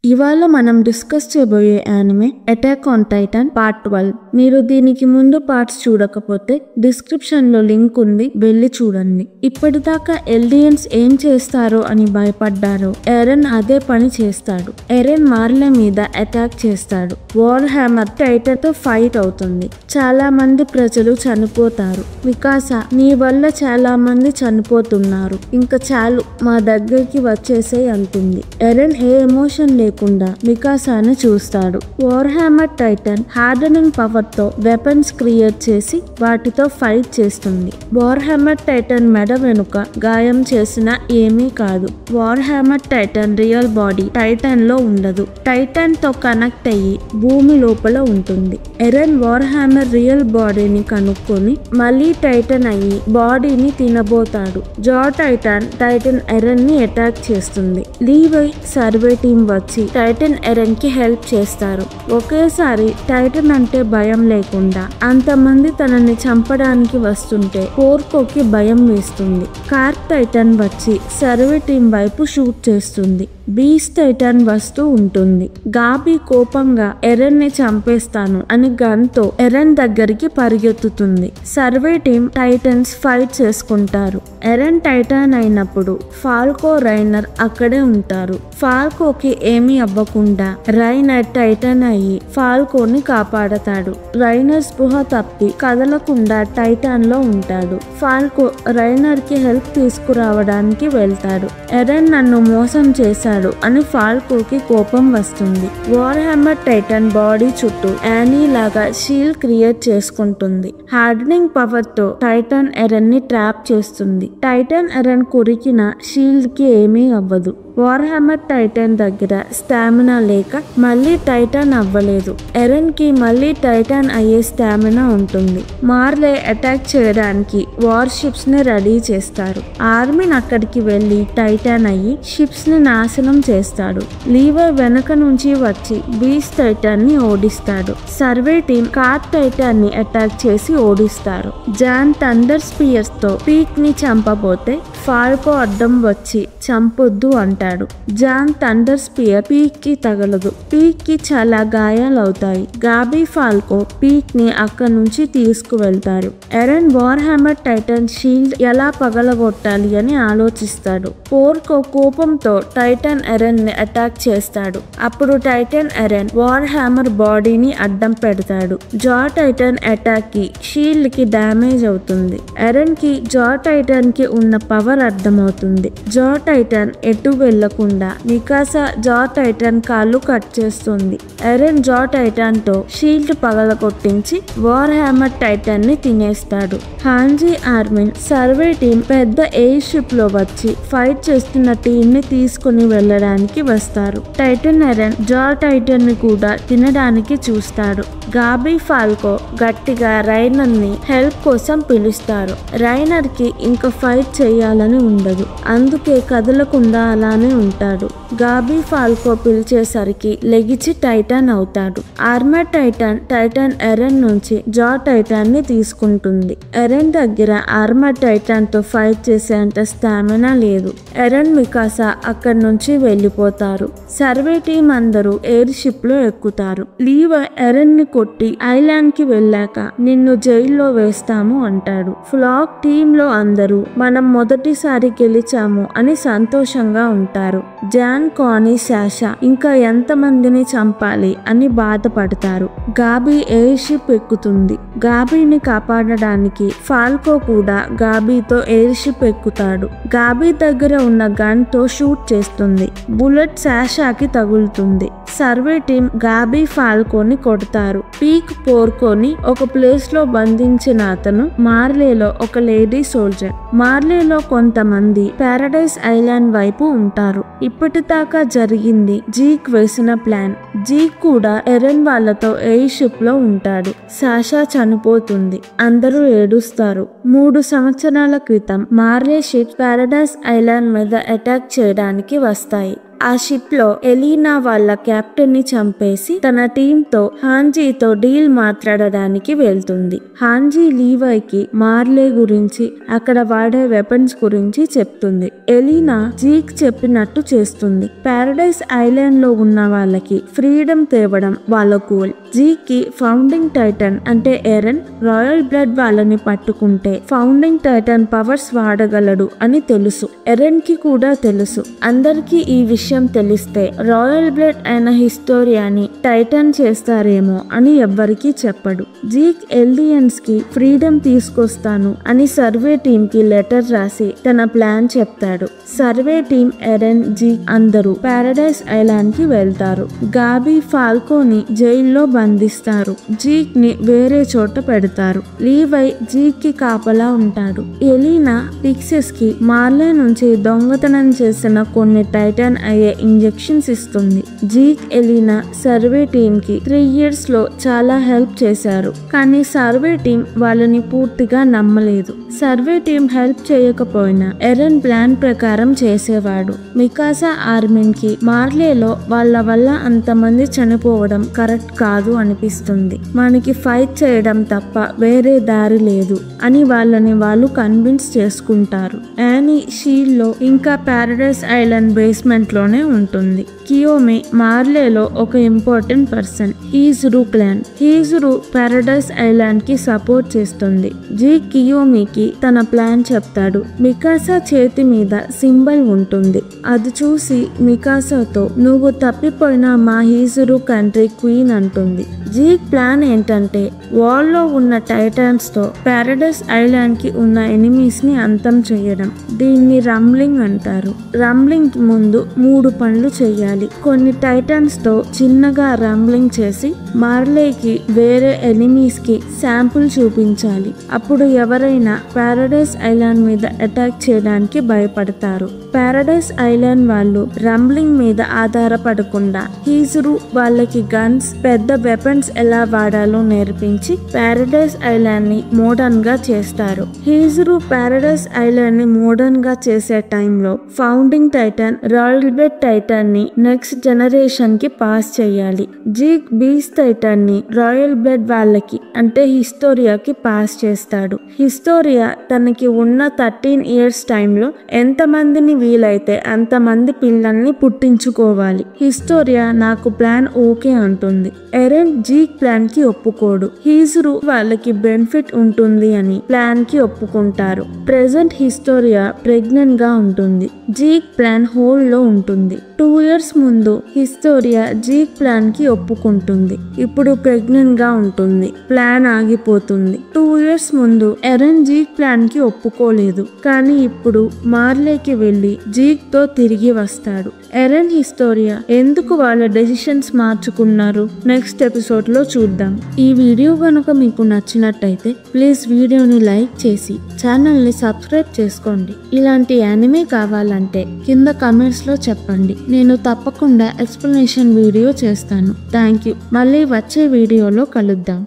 ఇవాళ మనం డిస్కస్ చేయబోయే anime attack on Titan part 12. మీరు దీనికి ముందు పార్ట్స్ చూడకపోతే డిస్క్రిప్షన్ లో లింక్ ఉంది, వెళ్ళి చూడండి. ఇప్పటిదాకా ఎల్డియన్స్ ఏం చేస్తారో అని భయపడ్డారో ఎరెన్ అదే పని చేస్తాడు. ఎరెన్ మార్లే మీద అటాక్ చేస్తాడు. వార్ హ్యామర్ టైటన్ తో ఫైట్ అవుతుంది. చాలా మంది ప్రజలు చనిపోతారు. మికాసా, నీ వల్ల చాలా మంది చనిపోతున్నారు, ఇంకా చాలు, మా దగ్గరికి వచ్చేసే అంటుంది. ఎరెన్ ఏ ఎమోషన్ లేకుండా మికాసాని చూస్తాడు. War hammer Titan hardening power తో వెపన్స్ క్రియేట్ చేసి వాటితో ఫైట్ చేస్తుంది. వార్ హ్యామర్ టైటన్ మెడ వెనుక గాయం చేసినా ఏమీ కాదు. War hammer Titan real body Titan లో ఉండదు, టైటన్ తో కనెక్ట్ అయ్యి భూమి లోపల ఉంటుంది. ఎరెన్ వార్ హ్యామర్ రియల్ బాడీని కనుక్కొని మళ్ళీ టైటన్ అయ్యి బాడీని తినబోతాడు. జా టైటన్ ఎరెన్ ని అటాక్ చేస్తుంది. లీవై సర్వే టీం వచ్చి టైటన్ ఎరెన్ కి హెల్ప్ చేస్తారు. ఒకేసారి టైటన్ అంటే భయం లేకుండా అంతమంది తనని చంపడానికి వస్తుంటే పోర్కోకి భయం వేస్తుంది. కార్క్ టైటన్ వచ్చి సర్వే టీం వైపు షూట్ చేస్తుంది. బీస్ట్ టైటన్ వస్తూ ఉంటుంది. గాబీ కోపంగా ఎరెన్ ని చంపేస్తాను అని గన్ తో ఎరెన్ దగ్గరికి పరిగెత్తుతుంది. సర్వే టీం టైటన్స్ ఫైట్ చేసుకుంటారు. ఎరెన్ టైటన్ అయినప్పుడు ఫాల్కో రైనర్ అక్కడే ఉంటారు. ఫాల్కోకి ఏమీ అవ్వకుండా రైనర్ టైటన్ అయ్యి ఫాల్కోని కాపాడతాడు. రైనర్ స్పృహ తప్పి కదలకుండా టైటన్ లో ఉంటాడు. ఫాల్కో రైనర్ కి హెల్ప్ తీసుకురావడానికి వెళ్తాడు. ఎరెన్ నన్ను మోసం చేశాడు అని ఫాల్కోకి కోపం వస్తుంది. వార్ హ్యామర్ టైటన్ బాడీ చుట్టూ యానీ లాగా షీల్డ్ క్రియేట్ చేసుకుంటుంది. హార్డనింగ్ పవర్ తో టైటన్ ఎరెన్ ని ట్రాప్ చేస్తుంది. టైటన్ ఎరెన్ కొరికిన షీల్డ్ కి ఏమీ అవ్వదు. వార్ హ్యామర్ టైటన్ దగ్గర స్టామినా లేక మళ్ళీ టైటన్ అవ్వలేదు. ఎరెన్ కి మళ్ళీ టైటన్ అయ్యే స్టామినా ఉంటుంది. మార్లే అటాక్ చేయడానికి వార్ షిప్స్ ని రెడీ చేస్తారు. ఆర్మీని అక్కడికి వెళ్లి టైటన్ అయ్యి షిప్స్ ని నాశనం చేస్తాడు. లీవై వెనక నుంచి వచ్చి బీస్ట్ టైటన్ ని ఓడిస్తాడు. సర్వే టీం కార్క్ టైటన్ ని అటాక్ చేసి ఓడిస్తారు. జాన్ థండర్ స్పియర్స్ తో పీక్ ని చంపబోతే ఫాల్కో అడ్డం వచ్చి చంపొద్దు అంటాడు. జాన్ థండర్ స్పియర్ పీక్ కి తగలదు. పీక్ కి చాలా గాయాలవుతాయి. గాబీ ఫాల్కో పీక్ ని అక్కడి నుంచి తీసుకువెళ్తారు. Eren war hammer titan shield ఎలా పగలగొట్టాలి అని ఆలోచిస్తాడు. పోర్కో కోపంతో టైటన్ ఎరెన్ ని అటాక్ చేస్తాడు. అప్పుడు టైటన్ ఎరెన్ వార్ హ్యామర్ బాడీని అడ్డం పెడతాడు. జా టైటన్ అటాక్ కి షీల్డ్ కి డ్యామేజ్ అవుతుంది. ఎరెన్ కి జా టైటన్ కి ఉన్న పవర్ అర్థమవుతుంది. జా టైటన్ ఎటు వెళ్లకుండా మికాసా జా టైటన్ కాళ్ళు కట్ చేస్తుంది. ఎరెన్ జా టైటన్ తో షీల్డ్ పగలగొట్టించి వార్ హ్యామర్ టైటన్ ని తినేస్తాడు. హాంజీ ఆర్మిన్ సర్వే టీం పెద్ద ఎయిర్ షిప్ లో వచ్చి ఫైట్ చేస్తున్న టీం ని తీసుకుని వెళ్లడానికి వస్తారు. టైటన్ ఎరెన్ జా టైటన్ ని కూడా తినడానికి చూస్తాడు. గాబీ ఫాల్కో గట్టిగా రైనర్ ని హెల్ప్ కోసం పిలుస్తారు. రైనర్ కి ఇంకా ఫైట్ చేయాలని ఉండదు, అందుకే కదలకుండా అలానే ఉంటాడు. గాబీ ఫాల్కో పిలిచేసరికి లెగిచి టైటన్ అవుతాడు. ఆర్మర్ టైటన్ ఎరెన్ నుంచి జా టైటన్ ని తీసుకుంటుంది. ఎరెన్ దగ్గర ఆర్మర్ టైటన్ తో ఫైట్ చేసే అంత స్టామినా లేదు. ఎరెన్ మికాసా అక్కడి నుంచి వెళ్లిపోతారు. సర్వే టీం అందరూ ఎయిర్ షిప్ లో ఎక్కుతారు. లీవై ఎరెన్ ని కొట్టి ఐలాండ్ కి వెళ్ళాక నిన్ను జైల్లో వేస్తాము అంటాడు. ఫ్లాక్ టీమ్ లో అందరూ మనం మొదటిసారి గెలిచాము అని సంతోషంగా ఉంటారు. జాన్, కానీ, శాషా ఇంకా ఎంతమందిని చంపాలి అని బాధపడతారు. గాబీ ఎయిర్ షిప్ ఎక్కుతుంది. గాబీని కాపాడడానికి ఫాల్కో కూడా గాబీతో ఎయిర్ షిప్ ఎక్కుతాడు. గాబీ దగ్గర ఉన్న గన్ తో షూట్ చేస్తుంది. బుల్లెట్ శాషాకి తగులుతుంది. సర్వే టీం గాబీ ఫాల్కోని కొడతారు. పీక్ పోర్కోని ఒక ప్లేస్ లో బంధించిన అతను మార్లేలో ఒక లేడీ సోల్జర్. మార్లేలో కొంతమంది పారడైజ్ ఐలాండ్ వైపు ఉంటారు. ఇప్పటిదాకా జరిగింది జీక్ వేసిన ప్లాన్. జీక్ కూడా ఎరెన్ వాళ్ళతో ఎయిర్ షిప్ లో ఉంటాడు. శాషా చనిపోతుంది. అందరూ ఏడుస్తారు. 3 సంవత్సరాల క్రితం మార్లే షిప్ పారడైజ్ ఐలాండ్ మీద అటాక్ చేయడానికి వస్తాయి. ఆ షిప్ లో ఎలీనా వాళ్ళ కెప్టెన్ ని చంపేసి తన టీమ్ తో హాంజీతో డీల్ మాట్లాడడానికి వెళ్తుంది. హాంజీ లీవైకి మార్లే గురించి అక్కడ వాడే వెపన్స్ గురించి చెప్తుంది. ఎలీనా జీక్ చెప్పినట్టు చేస్తుంది. పారడైజ్ ఐలాండ్ లో ఉన్న వాళ్ళకి ఫ్రీడమ్ తేవడం వాళ్ళ గోల్. జీక్ కి ఫౌండింగ్ టైటన్ అంటే ఎరెన్ రాయల్ బ్లడ్ వాళ్ళని పట్టుకుంటే ఫౌండింగ్ టైటన్ పవర్స్ వాడగలడు అని తెలుసు. ఎరెన్ కి కూడా తెలుసు. అందరికీ ఈ విషయం తెలిస్తే రాయల్ బ్లడ్ అయిన హిస్టోరియాని టైటన్ చేస్తారేమో అని ఎవ్వరికీ చెప్పడు. జీక్ ఎల్డియన్స్ కి ఫ్రీడమ్ తీసుకొస్తాను అని సర్వే టీమ్ కి లెటర్ రాసి తన ప్లాన్ చెప్తాడు. సర్వే టీమ్ ఎరెన్ జీక్ అందరూ పారడైజ్ ఐలాండ్ కి వెళ్తారు. గాబీ ఫాల్కోని జైల్లో బంధిస్తారు. జీక్ ని వేరే చోట పెడతారు. లీవై జీక్ కి కాపలా ఉంటాడు. ఎలీనా పిక్సెస్ కి మార్లే నుంచి దొంగతనం చేసిన కొన్ని టైటన్ అయ్యే ఇంజెక్షన్స్ ఇస్తుంది. జీక్ ఎలీనా సర్వే టీమ్ కి 3 years లో చాలా హెల్ప్ చేశారు. కానీ సర్వే టీం వాళ్ళని పూర్తిగా నమ్మలేదు. సర్వే టీం హెల్ప్ చేయకపోయినా ఎరెన్ ప్లాన్ ప్రకారం చేసేవాడు. మికాసా ఆర్మీన్ కి మార్లేలో వాళ్ళ వల్ల అంతమంది చనిపోవడం కరెక్ట్ కాదు అనిపిస్తుంది. మనకి ఫైట్ చేయడం తప్ప వేరే దారి లేదు అని వాళ్ళని వాళ్ళు కన్విన్స్ చేసుకుంటారు. యానీ షీల్డ్ లో ఇంకా పారడైజ్ ఐలాండ్ బేస్మెంట్ లోనే ఉంటుంది. కియోమి మార్లేలో ఒక important person. Hizuru clan. Hizuru paradise island కి సపోర్ట్ చేస్తుంది. జీక్ కియోమికి తన ప్లాన్ చెప్తాడు. మికాసా చేతి మీద సింబల్ ఉంటుంది. అది చూసి మికాసాతో నువ్వు తప్పిపోయిన మా హీజురు కంట్రీ క్వీన్ అంటుంది. జీక్ ప్లాన్ ఏంటంటే వాల్ లో ఉన్న టైటాన్స్ తో పారడైజ్ ఐలాండ్ కి ఉన్న ఎనిమీస్ ని అంతం చేయడం. దీన్ని రంబ్లింగ్ అంటారు. రంబ్లింగ్ ముందు 3 పనులు చెయ్యాలి. కొన్ని టైటాన్స్ తో చిన్నగా రంబ్లింగ్ చేసి మార్లేకి వేరే ఎనిమీస్ కి శాంపుల్ చూపించాలి. అప్పుడు ఎవరైనా పారడైజ్ ఐలాండ్ మీద అటాక్ చేయడానికి భయపడతారు. పారడైజ్ ఐలాండ్ వాళ్ళు రంబ్లింగ్ మీద ఆధారపడకుండా హీజురు వాళ్ళకి గన్స్ పెద్ద వెపన్స్ ఎలా వాడాలో నేర్పించి పారడైజ్ ఐలాండ్ ని మోడర్న్ గా చేస్తారు. హీజురు పారడైజ్ ఐలాండ్ ని మోడర్న్ గా చేసే టైంలో founding Titan royal blood Titan ని నెక్స్ట్ జనరేషన్ కి పాస్ చేయాలి. జీక్ బీస్ట్ టైటన్ ని రాయల్ బ్లడ్ వాళ్ళకి అంటే హిస్టోరియాకి పాస్ చేస్తాడు. హిస్టోరియా తనకి ఉన్న 13 years టైంలో ఎంతమందిని వీలైతే అంతమంది పిల్లల్ని పుట్టించుకోవాలి. హిస్టోరియా నాకు ప్లాన్ ఓకే అంటుంది. ఎరెన్ జీక్ ప్లాన్ కి ఒప్పుకోడు. హీజురు వాళ్ళకి బెనిఫిట్ ఉంటుంది అని ప్లాన్ కి ఒప్పుకుంటారు. ప్రెజెంట్ హిస్టోరియా ప్రెగ్నెంట్ గా ఉంటుంది. జీక్ ప్లాన్ హోల్డ్ లో ఉంటుంది. 2 years ముందు హిస్టోరియా జీక్ ప్లాన్ కి ఒప్పుకుంటుంది. ఇప్పుడు ప్రెగ్నెంట్ గా ఉంటుంది. ప్లాన్ ఆగిపోతుంది. 2 years ముందు ఎరెన్ జీక్ ప్లాన్ కి ఒప్పుకోలేదు. కానీ ఇప్పుడు మార్లేకి వెళ్లి జీక్ తో తిరిగి వస్తాడు. ఎరెన్ హిస్టోరియా ఎందుకు వాళ్ళ డెసిషన్స్ మార్చుకున్నారు నెక్స్ట్ ఎపిసోడ్ లో చూద్దాం. ఈ వీడియో కనుక మీకు నచ్చినట్టయితే ప్లీజ్ వీడియోని లైక్ చేసి ఛానల్ ని సబ్స్క్రైబ్ చేసుకోండి. ఇలాంటి యానిమే కావాలంటే కింద కమెంట్స్ లో చెప్పండి. నేను తప్పకుండా ఎక్స్ప్లెనేషన్ వీడియో చేస్తాను. Thank you. మళ్ళీ వచ్చే వీడియోలో కలుద్దాం.